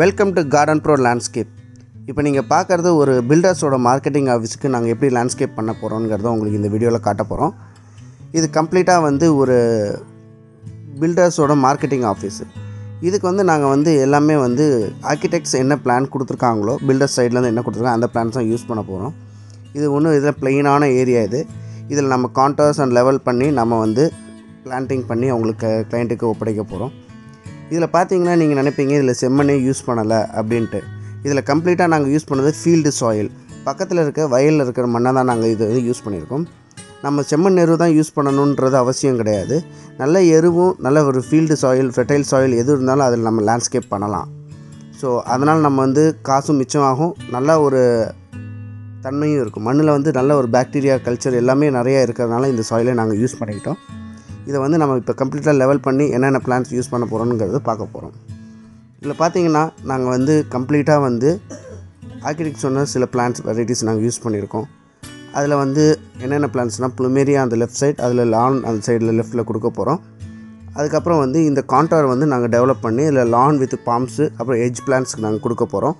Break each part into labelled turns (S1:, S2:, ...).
S1: Welcome to garden bro landscape. இப்போ நீங்கள் பார்க்குறது ஒரு பில்டர்ஸோட மார்க்கெட்டிங் ஆஃபீஸுக்கு நாங்கள் எப்படி லேண்ட்ஸ்கேப் பண்ண போகிறோங்கிறத உங்களுக்கு இந்த வீடியோவில் காட்ட போகிறோம். இது கம்ப்ளீட்டாக ஒரு பில்டர்ஸோட மார்க்கெட்டிங் ஆஃபீஸு. இதுக்கு நாங்கள் எல்லாமே ஆர்கிடெக்ட்ஸ் என்ன பிளான் கொடுத்துருக்காங்களோ, பில்டர்ஸ் சைட்லேருந்து என்ன கொடுத்துருக்காங்க அந்த பிளான்ஸ் தான் யூஸ் பண்ண போகிறோம். இது ஒன்றும் இதில் ப்ளெயினான ஏரியா இது. இதில் நம்ம கான்டர்ஸ் அண்ட் லெவல் பண்ணி நம்ம பிளான்டிங் பண்ணி அவங்களுக்கு கிளைண்ட்டுக்கு ஒப்படைக்க போகிறோம். இதில் பார்த்தீங்கன்னா நீங்கள் நினைப்பீங்க இதில் செம்மண்ணே யூஸ் பண்ணலை அப்படின்ட்டு. இதில் கம்ப்ளீட்டாக நாங்கள் யூஸ் பண்ணது ஃபீல்டு சாயில், பக்கத்தில் இருக்க வயலில் இருக்கிற மண்ணை தான் நாங்கள் இது யூஸ் பண்ணியிருக்கோம். நம்ம செம்மண் எரு தான் யூஸ் பண்ணணுன்றது அவசியம் கிடையாது. நல்ல எருவும் நல்ல ஒரு ஃபீல்டு சாயில், ஃபெர்டைல் சாயில் எது இருந்தாலும் அதில் நம்ம லேண்ட்ஸ்கேப் பண்ணலாம். ஸோ அதனால் நம்ம காசும் மிச்சமாகும், நல்ல ஒரு தன்மையும் இருக்கும். மண்ணில் நல்ல ஒரு பாக்டீரியா கல்ச்சர் எல்லாமே நிறையா இருக்கிறதுனால இந்த சாயிலை நாங்கள் யூஸ் பண்ணிக்கிட்டோம். இதை நம்ம இப்போ கம்ப்ளீட்டாக லெவல் பண்ணி என்னென்ன பிளான்ஸ் யூஸ் பண்ண போகிறோங்கிறத பார்க்க போகிறோம். இதில் பார்த்தீங்கன்னா நாங்கள் கம்ப்ளீட்டாக ஆர்கிடெக்ட் சொன்ன சில பிளான்ஸ் வெரைட்டிஸ் நாங்கள் யூஸ் பண்ணியிருக்கோம். அதில் என்னென்ன பிளான்ஸ்னால் ப்ளூமேரியா அந்த லெஃப்ட் சைட், அதில் லான் அந்த சைடில் லெஃப்ட்டில் கொடுக்க போகிறோம். அதுக்கப்புறம் இந்த கான்டார் நாங்கள் டெவலப் பண்ணி இதில் லான் வித் பாம்ஸு, அப்புறம் எட்ஜ் பிளான்ஸ்க்கு நாங்கள் கொடுக்க போகிறோம்.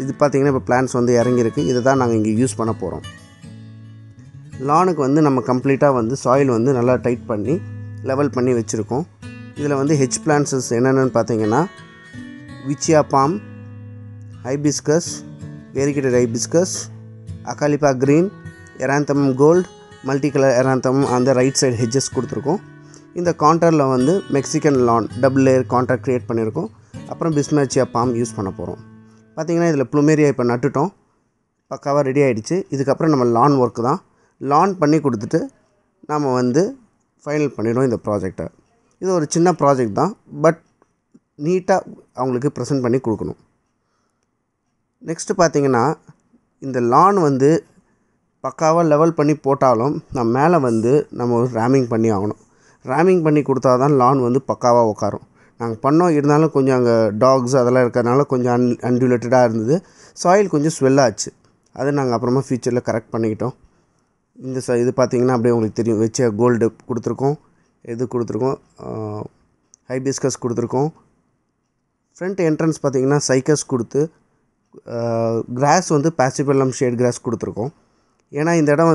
S1: இது பார்த்திங்கன்னா இப்போ பிளான்ஸ் இறங்கியிருக்கு. இதை தான் நாங்கள் இங்கே யூஸ் பண்ண போகிறோம். லானுக்கு நம்ம கம்ப்ளீட்டாக சாயில் நல்லா டைட் பண்ணி லெவல் பண்ணி வச்சுருக்கோம். இதில் ஹெச் பிளான்ஸஸ் என்னென்னு பார்த்தீங்கன்னா Veitchia palm, hibiscus, variegated hibiscus, acalypha green, eranthemum gold, multi colour eranthemum அந்த ரைட் சைடு ஹெட்ஜஸ் கொடுத்துருக்கோம். இந்த கான்டரில் Mexican lawn double layer contour create பண்ணியிருக்கோம். அப்புறம் பிஸ்மேச்சியா பாம் யூஸ் பண்ண போகிறோம். பார்த்திங்கன்னா இதில் ப்ளூமேரியா இப்போ நட்டுட்டோம், பக்காவாக ரெடி ஆகிடுச்சு. இதுக்கப்புறம் நம்ம லான் ஒர்க்கு தான். லான் பண்ணி கொடுத்துட்டு நம்ம ஃபைனல் பண்ணிவிடும் இந்த ப்ராஜெக்டை. இது ஒரு சின்ன ப்ராஜெக்ட் தான், பட் நீட்டாக அவங்களுக்கு ப்ரெசென்ட் பண்ணி கொடுக்கணும். நெக்ஸ்ட்டு பார்த்திங்கன்னா இந்த லான் பக்காவாக லெவல் பண்ணி போட்டாலும் நம்ம மேலே நம்ம ரேமிங் பண்ணி ஆகணும். ரேமிங் பண்ணி கொடுத்தா தான் லான் பக்காவாக உட்காரும். நாங்கள் பண்ணோம், இருந்தாலும் கொஞ்சம் அங்கே டாக்ஸ் அதெல்லாம் இருக்கிறதுனால கொஞ்சம் அன்டியூலேட்டடாக இருந்தது. சாயில் கொஞ்சம் ஸ்வெல்லாச்சு. அதை நாங்கள் அப்புறமா ஃபியூச்சரில் கரெக்ட் பண்ணிக்கிட்டோம். இந்த இது பார்த்திங்கன்னா அப்படியே உங்களுக்கு தெரியும், வச்ச கோல்டு கொடுத்துருக்கோம், இது கொடுத்துருக்கோம், ஹைபிஸ்கஸ் கொடுத்துருக்கோம். ஃப்ரண்ட் என்ட்ரன்ஸ் பார்த்திங்கன்னா சைக்கஸ் கொடுத்து கிராஸ் பாசிபெல்லம் ஷேட் கிராஸ் கொடுத்துருக்கோம். ஏன்னா இந்த இடம்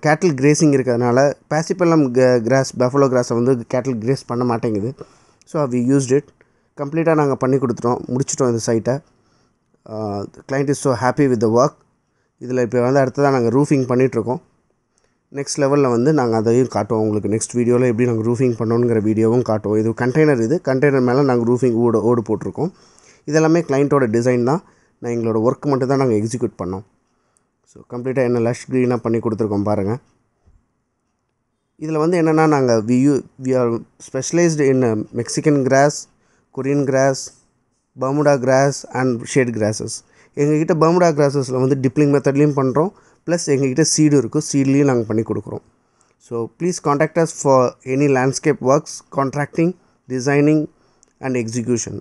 S1: கேட்டில் கிரேசிங் இருக்கிறதுனால பாசிபெல்லம் கிராஸ், பஃபலோ கிராஸை கேட்டில் கிரேஸ் பண்ண மாட்டேங்குது. So we used it. கம்ப்ளீட்டாக நாங்கள் பண்ணி கொடுத்துட்டோம், முடிச்சிட்டோம் இந்த சைட்டை. Client is so happy with the work. இதில் இப்போ அடுத்ததாக நாங்கள் ரூஃபிங் பண்ணிகிட்ருக்கோம். நெக்ஸ்ட் லெவலில் நாங்கள் அதையும் காட்டுவோம் உங்களுக்கு. நெக்ஸ்ட் வீடியோவில் எப்படி நாங்கள் ரூஃபிங் பண்ணணுங்கிற வீடியோவும் காட்டுவோம். இது கண்டெய்னர், இது கண்டெய்னர் மேலே நாங்கள் ரூஃபிங் ஓடு போட்டிருக்கோம். இதெல்லாமே கிளைண்ட்டோட டிசைன் தான். நான் எங்களோட ஒர்க் மட்டும் தான் நாங்கள் எக்ஸிக்யூட் பண்ணோம். ஸோ கம்ப்ளீட்டாக என்ன லஷ் க்ரீனாக பண்ணி கொடுத்துருக்கோம் பாருங்கள். இதில் என்னென்னா நாங்கள் we are specialised in Mexican grass, Korean grass, Bermuda grass and shade grasses. எங்ககிட்ட பர்முடா கிராஸஸில் டிப்ளிங் மெத்தட்லேயும் பண்ணுறோம், ப்ளஸ் எங்ககிட்ட சீடு இருக்கும், சீட்லேயும் நாங்கள் பண்ணி கொடுக்குறோம். So please contact us for any landscape works, contracting, designing and execution.